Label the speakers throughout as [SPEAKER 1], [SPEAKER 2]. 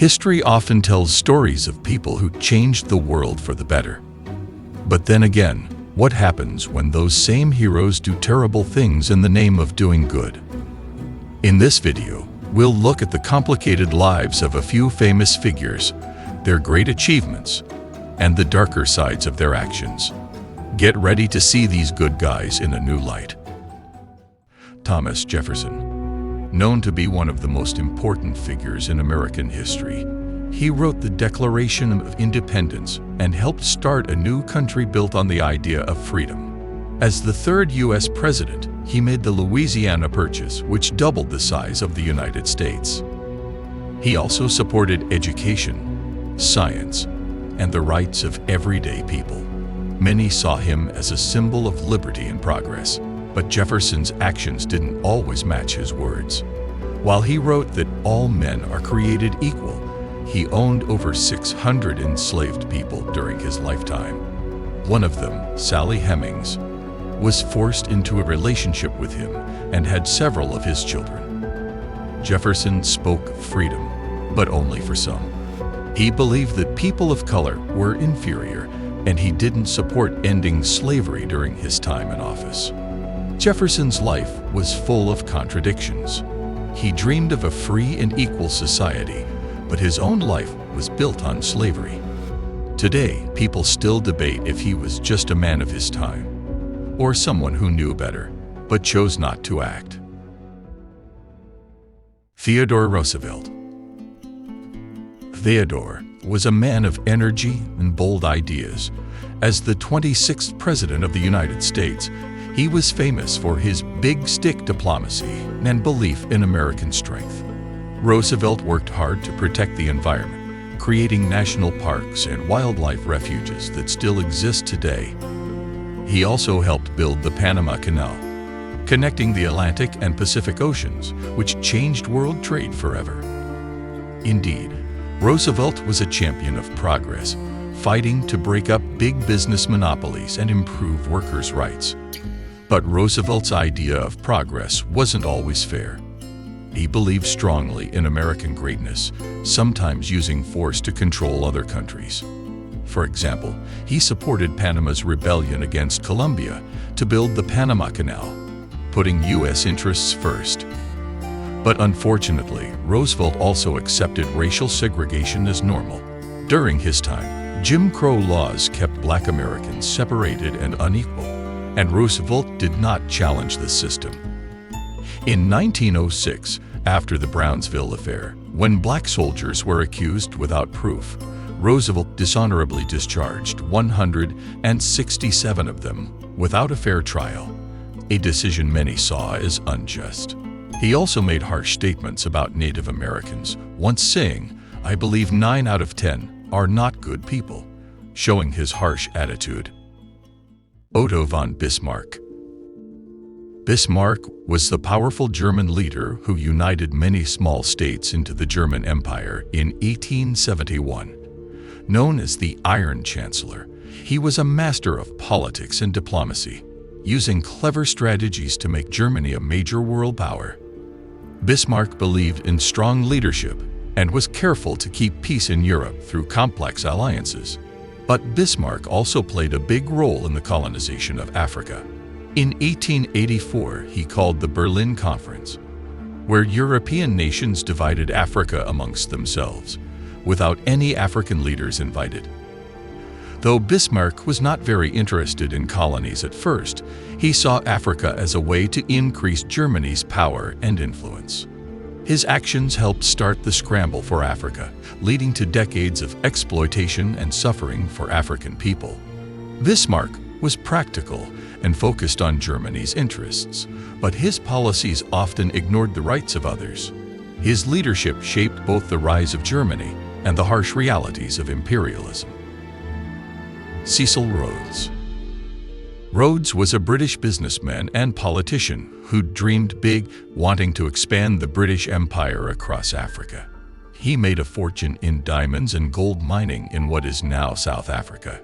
[SPEAKER 1] History often tells stories of people who changed the world for the better. But then again, what happens when those same heroes do terrible things in the name of doing good? In this video, we'll look at the complicated lives of a few famous figures, their great achievements, and the darker sides of their actions. Get ready to see these good guys in a new light. Thomas Jefferson. Known to be one of the most important figures in American history, he wrote the Declaration of Independence and helped start a new country built on the idea of freedom. As the third U.S. president, he made the Louisiana Purchase, which doubled the size of the United States. He also supported education, science, and the rights of everyday people. Many saw him as a symbol of liberty and progress, but Jefferson's actions didn't always match his words. While he wrote that all men are created equal, he owned over 600 enslaved people during his lifetime. One of them, Sally Hemings, was forced into a relationship with him and had several of his children. Jefferson spoke of freedom, but only for some. He believed that people of color were inferior, and he didn't support ending slavery during his time in office. Jefferson's life was full of contradictions. He dreamed of a free and equal society, but his own life was built on slavery. Today, people still debate if he was just a man of his time, or someone who knew better, but chose not to act. Theodore Roosevelt. Theodore was a man of energy and bold ideas. As the 26th President of the United States, he was famous for his big stick diplomacy and belief in American strength. Roosevelt worked hard to protect the environment, creating national parks and wildlife refuges that still exist today. He also helped build the Panama Canal, connecting the Atlantic and Pacific Oceans, which changed world trade forever. Indeed, Roosevelt was a champion of progress, fighting to break up big business monopolies and improve workers' rights. But Roosevelt's idea of progress wasn't always fair. He believed strongly in American greatness, sometimes using force to control other countries. For example, he supported Panama's rebellion against Colombia to build the Panama Canal, putting U.S. interests first. But unfortunately, Roosevelt also accepted racial segregation as normal. During his time, Jim Crow laws kept Black Americans separated and unequal, and Roosevelt did not challenge the system. In 1906, after the Brownsville affair, when black soldiers were accused without proof, Roosevelt dishonorably discharged 167 of them without a fair trial, a decision many saw as unjust. He also made harsh statements about Native Americans, once saying, "I believe 9 out of 10 are not good people," showing his harsh attitude. Otto von Bismarck. Bismarck was the powerful German leader who united many small states into the German Empire in 1871. Known as the Iron Chancellor, he was a master of politics and diplomacy, using clever strategies to make Germany a major world power. Bismarck believed in strong leadership and was careful to keep peace in Europe through complex alliances. But Bismarck also played a big role in the colonization of Africa. In 1884, he called the Berlin Conference, where European nations divided Africa amongst themselves, without any African leaders invited. Though Bismarck was not very interested in colonies at first, he saw Africa as a way to increase Germany's power and influence. His actions helped start the scramble for Africa, leading to decades of exploitation and suffering for African people. Bismarck was practical and focused on Germany's interests, but his policies often ignored the rights of others. His leadership shaped both the rise of Germany and the harsh realities of imperialism. Cecil Rhodes. Rhodes was a British businessman and politician who dreamed big, wanting to expand the British Empire across Africa. He made a fortune in diamonds and gold mining in what is now South Africa.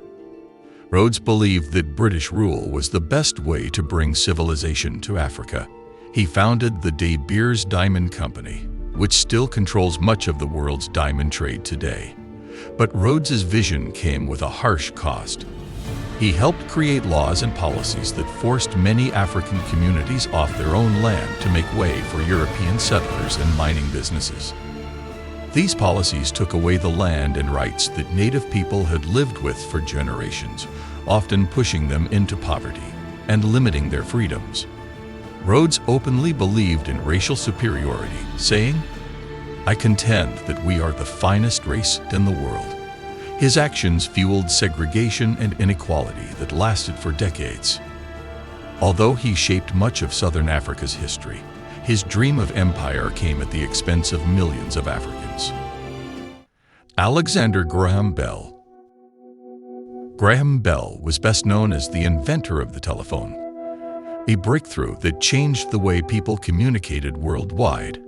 [SPEAKER 1] Rhodes believed that British rule was the best way to bring civilization to Africa. He founded the De Beers Diamond Company, which still controls much of the world's diamond trade today. But Rhodes's vision came with a harsh cost. He helped create laws and policies that forced many African communities off their own land to make way for European settlers and mining businesses. These policies took away the land and rights that native people had lived with for generations, often pushing them into poverty and limiting their freedoms. Rhodes openly believed in racial superiority, saying, "I contend that we are the finest race in the world." His actions fueled segregation and inequality that lasted for decades. Although he shaped much of Southern Africa's history, his dream of empire came at the expense of millions of Africans. Alexander Graham Bell. Graham Bell was best known as the inventor of the telephone, a breakthrough that changed the way people communicated worldwide.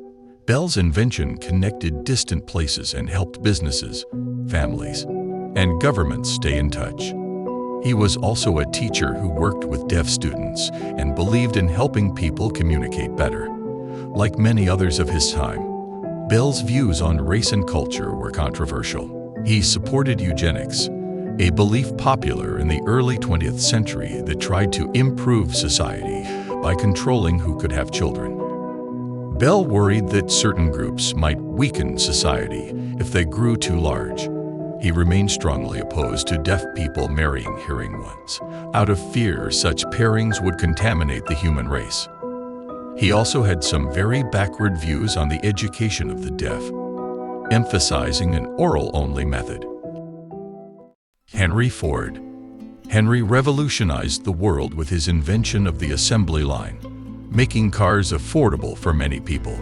[SPEAKER 1] Bell's invention connected distant places and helped businesses, families, and governments stay in touch. He was also a teacher who worked with deaf students and believed in helping people communicate better. Like many others of his time, Bell's views on race and culture were controversial. He supported eugenics, a belief popular in the early 20th century that tried to improve society by controlling who could have children. Bell worried that certain groups might weaken society if they grew too large. He remained strongly opposed to deaf people marrying hearing ones, out of fear such pairings would contaminate the human race. He also had some very backward views on the education of the deaf, emphasizing an oral-only method. Henry Ford. Henry revolutionized the world with his invention of the assembly line, making cars affordable for many people.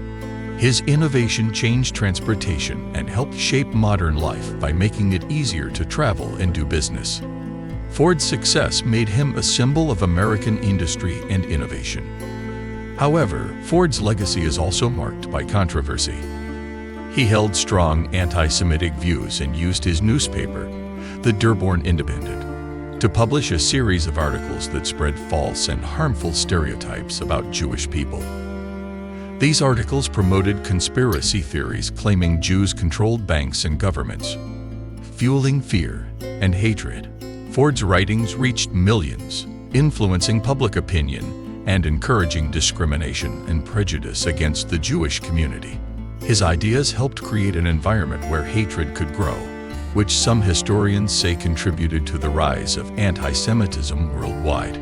[SPEAKER 1] His innovation changed transportation and helped shape modern life by making it easier to travel and do business. Ford's success made him a symbol of American industry and innovation. However, Ford's legacy is also marked by controversy. He held strong anti-Semitic views and used his newspaper, the Dearborn Independent, to publish a series of articles that spread false and harmful stereotypes about Jewish people. These articles promoted conspiracy theories claiming Jews controlled banks and governments, fueling fear and hatred. Ford's writings reached millions, influencing public opinion and encouraging discrimination and prejudice against the Jewish community. His ideas helped create an environment where hatred could grow, which some historians say contributed to the rise of anti-Semitism worldwide.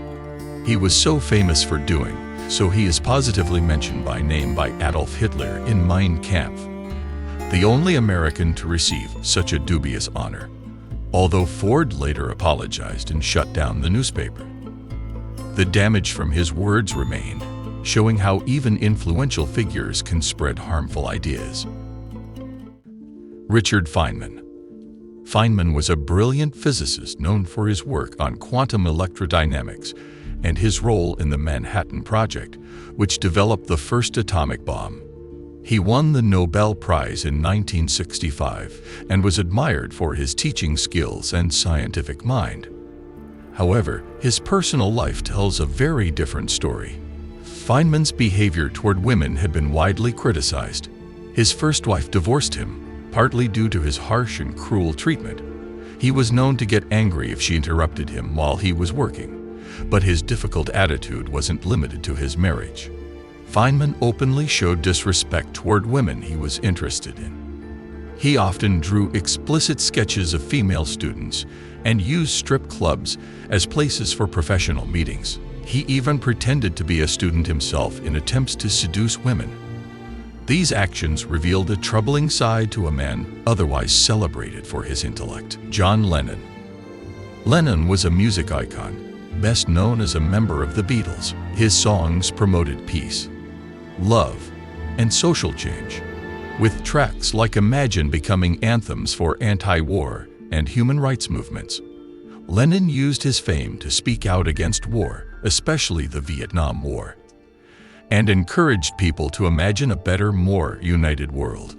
[SPEAKER 1] He was so famous for doing so he is positively mentioned by name by Adolf Hitler in Mein Kampf, the only American to receive such a dubious honor, although Ford later apologized and shut down the newspaper. The damage from his words remained, showing how even influential figures can spread harmful ideas. Richard Feynman. Feynman was a brilliant physicist known for his work on quantum electrodynamics and his role in the Manhattan Project, which developed the first atomic bomb. He won the Nobel Prize in 1965 and was admired for his teaching skills and scientific mind. However, his personal life tells a very different story. Feynman's behavior toward women had been widely criticized. His first wife divorced him, partly due to his harsh and cruel treatment. He was known to get angry if she interrupted him while he was working. But his difficult attitude wasn't limited to his marriage. Feynman openly showed disrespect toward women he was interested in. He often drew explicit sketches of female students and used strip clubs as places for professional meetings. He even pretended to be a student himself in attempts to seduce women. These actions revealed a troubling side to a man otherwise celebrated for his intellect. John Lennon. Lennon was a music icon, best known as a member of the Beatles. His songs promoted peace, love, and social change, with tracks like Imagine becoming anthems for anti-war and human rights movements. Lennon used his fame to speak out against war, especially the Vietnam War, and encouraged people to imagine a better, more united world.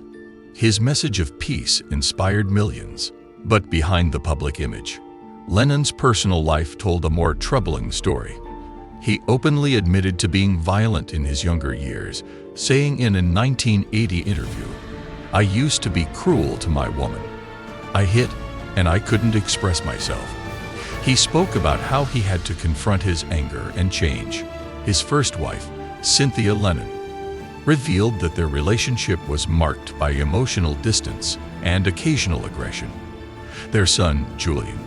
[SPEAKER 1] His message of peace inspired millions, but behind the public image, Lennon's personal life told a more troubling story. He openly admitted to being violent in his younger years, saying in a 1980 interview, "I used to be cruel to my woman. I hit, and I couldn't express myself." He spoke about how he had to confront his anger and change. His first wife, Cynthia Lennon, revealed that their relationship was marked by emotional distance and occasional aggression. Their son, Julian,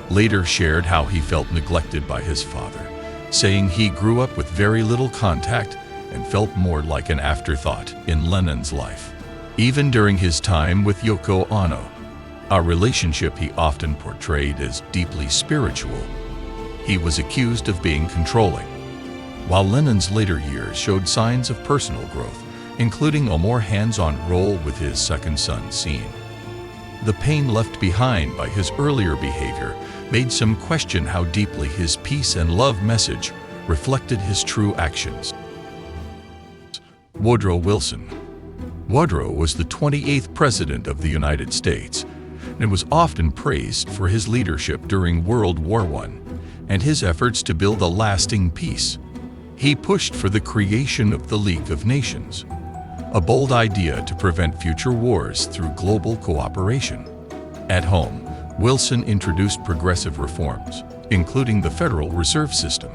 [SPEAKER 1] later shared how he felt neglected by his father, saying he grew up with very little contact and felt more like an afterthought in Lennon's life. Even during his time with Yoko Ono, a relationship he often portrayed as deeply spiritual, he was accused of being controlling. While Lennon's later years showed signs of personal growth, including a more hands-on role with his second son, Sean, the pain left behind by his earlier behavior made some question how deeply his peace and love message reflected his true actions. Woodrow Wilson. Woodrow was the 28th President of the United States and was often praised for his leadership during World War I and his efforts to build a lasting peace. He pushed for the creation of the League of Nations, a bold idea to prevent future wars through global cooperation. At home, Wilson introduced progressive reforms, including the Federal Reserve System,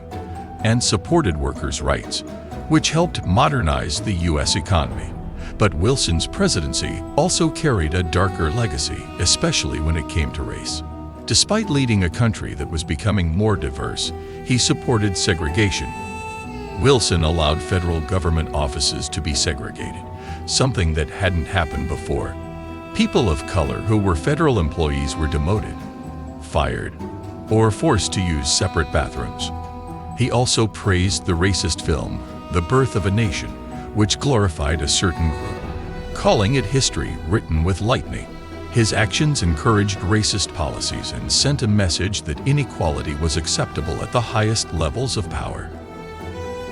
[SPEAKER 1] and supported workers' rights, which helped modernize the U.S. economy. But Wilson's presidency also carried a darker legacy, especially when it came to race. Despite leading a country that was becoming more diverse, he supported segregation. Wilson allowed federal government offices to be segregated, something that hadn't happened before. People of color who were federal employees were demoted, fired, or forced to use separate bathrooms. He also praised the racist film, The Birth of a Nation, which glorified a certain group, calling it history written with lightning. His actions encouraged racist policies and sent a message that inequality was acceptable at the highest levels of power.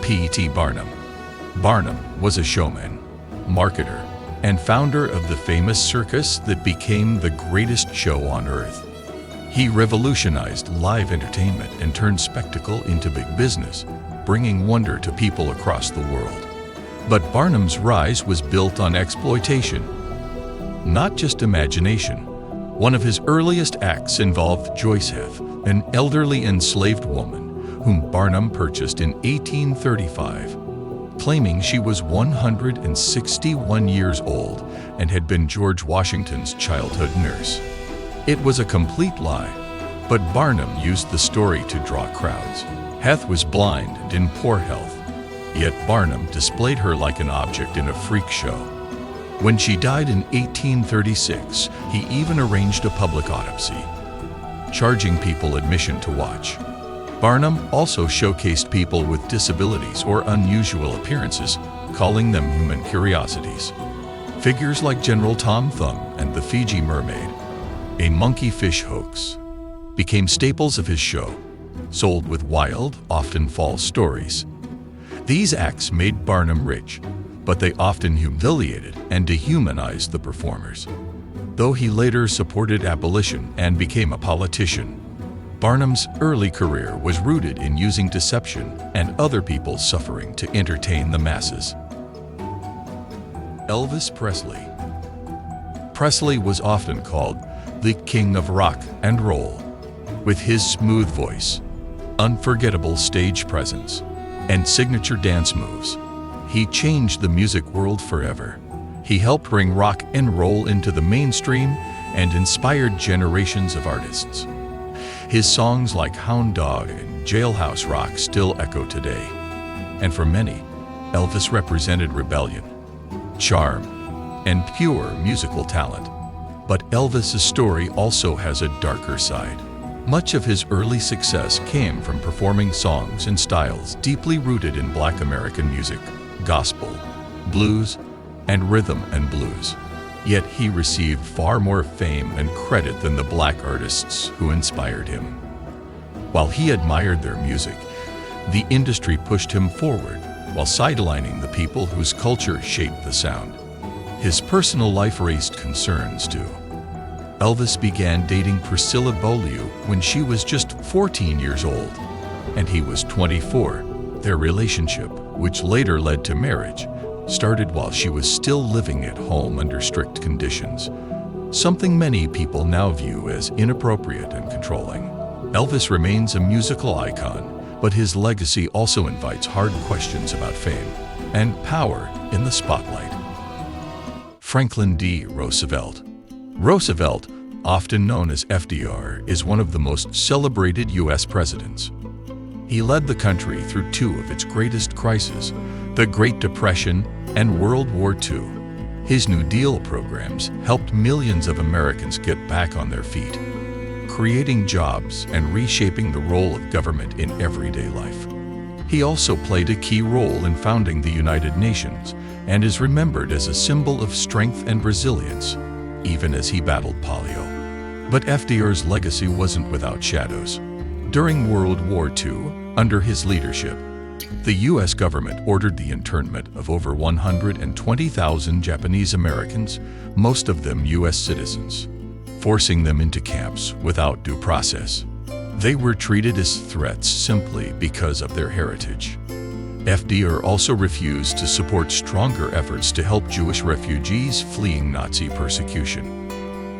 [SPEAKER 1] P.T. Barnum. Barnum was a showman, marketer, and founder of the famous circus that became the greatest show on earth. He revolutionized live entertainment and turned spectacle into big business, bringing wonder to people across the world. But Barnum's rise was built on exploitation, not just imagination. One of his earliest acts involved Joyce Heth, an elderly enslaved woman whom Barnum purchased in 1835, claiming she was 161 years old and had been George Washington's childhood nurse. It was a complete lie, but Barnum used the story to draw crowds. Heth was blind and in poor health, yet Barnum displayed her like an object in a freak show. When she died in 1836, he even arranged a public autopsy, charging people admission to watch. Barnum also showcased people with disabilities or unusual appearances, calling them human curiosities. Figures like General Tom Thumb and the Fiji Mermaid, a monkey fish hoax, became staples of his show, sold with wild, often false stories. These acts made Barnum rich, but they often humiliated and dehumanized the performers. Though he later supported abolition and became a politician, Barnum's early career was rooted in using deception and other people's suffering to entertain the masses. Elvis Presley. Presley was often called the king of rock and roll. With his smooth voice, unforgettable stage presence, and signature dance moves, he changed the music world forever. He helped bring rock and roll into the mainstream and inspired generations of artists. His songs like Hound Dog and Jailhouse Rock still echo today. And for many, Elvis represented rebellion, charm, and pure musical talent. But Elvis's story also has a darker side. Much of his early success came from performing songs and styles deeply rooted in Black American music, gospel, blues, and rhythm and blues. Yet he received far more fame and credit than the black artists who inspired him. While he admired their music, the industry pushed him forward while sidelining the people whose culture shaped the sound. His personal life raised concerns too. Elvis began dating Priscilla Beaulieu when she was just 14 years old, and he was 24. Their relationship, which later led to marriage, started while she was still living at home under strict conditions, something many people now view as inappropriate and controlling. Elvis remains a musical icon, but his legacy also invites hard questions about fame and power in the spotlight. Franklin D. Roosevelt. Roosevelt, often known as FDR, is one of the most celebrated U.S. presidents. He led the country through two of its greatest crises, the Great Depression and World War II. His New Deal programs helped millions of Americans get back on their feet, creating jobs and reshaping the role of government in everyday life. He also played a key role in founding the United Nations and is remembered as a symbol of strength and resilience, even as he battled polio. But FDR's legacy wasn't without shadows. During World War II, under his leadership, the U.S. government ordered the internment of over 120,000 Japanese Americans, most of them U.S. citizens, forcing them into camps without due process. They were treated as threats simply because of their heritage. FDR also refused to support stronger efforts to help Jewish refugees fleeing Nazi persecution.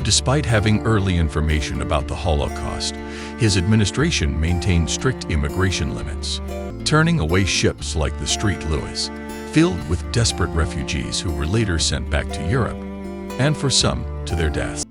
[SPEAKER 1] Despite having early information about the Holocaust, his administration maintained strict immigration limits, turning away ships like the St. Louis, filled with desperate refugees who were later sent back to Europe, and for some, to their deaths.